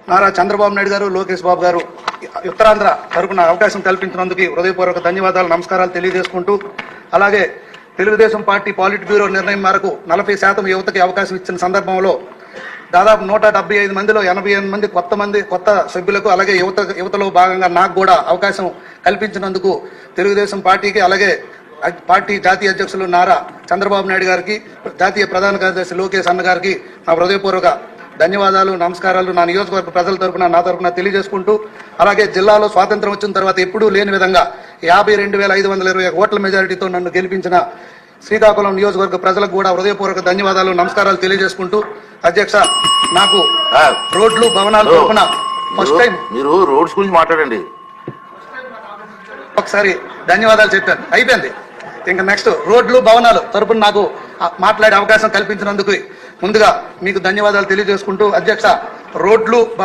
నారా చంద్రబాబు నాయుడు గారు, లోకేష్ బాబు గారు ఉత్తరాంధ్ర తరపున అవకాశం కల్పించినందుకు హృదయపూర్వక ధన్యవాదాలు, నమస్కారాలు తెలియజేసుకుంటూ, అలాగే తెలుగుదేశం పార్టీ పాలిట్ బ్యూరో నిర్ణయం మేరకు 40% యువతకి అవకాశం ఇచ్చిన సందర్భంలో దాదాపు 175 మందిలో 88 మంది కొత్త సభ్యులకు, అలాగే యువతలో భాగంగా నాకు కూడా అవకాశం కల్పించినందుకు తెలుగుదేశం పార్టీకి, అలాగే పార్టీ జాతీయ అధ్యక్షులు నారా చంద్రబాబు నాయుడు గారికి, జాతీయ ప్రధాన కార్యదర్శి లోకేష్ అన్న గారికి నా హృదయపూర్వక ధన్యవాదాలు, నమస్కారాలు నా నియోజకవర్గ ప్రజల తరపున, నా తరపున తెలియజేసుకుంటూ, అలాగే జిల్లాలో స్వాతంత్రం వచ్చిన తర్వాత ఎప్పుడూ లేని విధంగా 52,521 ఓట్ల మెజారిటీతో నన్ను గెలిపించిన శ్రీకాకుళం నియోజకవర్గ ప్రజలకు కూడా హృదయపూర్వక ధన్యవాదాలు, నమస్కారాలు తెలియజేసుకుంటూ, అధ్యక్ష నాకు రోడ్లు భవనాలు తరపున ఫస్ట్ టైం మీరు రోడ్స్ గురించి మాట్లాడండి. ఒకసారి ధన్యవాదాలు చెప్పాను, అయిపోయింది. ఇంకా నెక్స్ట్ రోడ్లు భవనాలు తరపున నాకు మాట్లాడే అవకాశం కల్పించినందుకు ముందుగా మీకు ధన్యవాదాలు తెలియజేసుకుంటూ, అధ్యక్ష రోడ్లు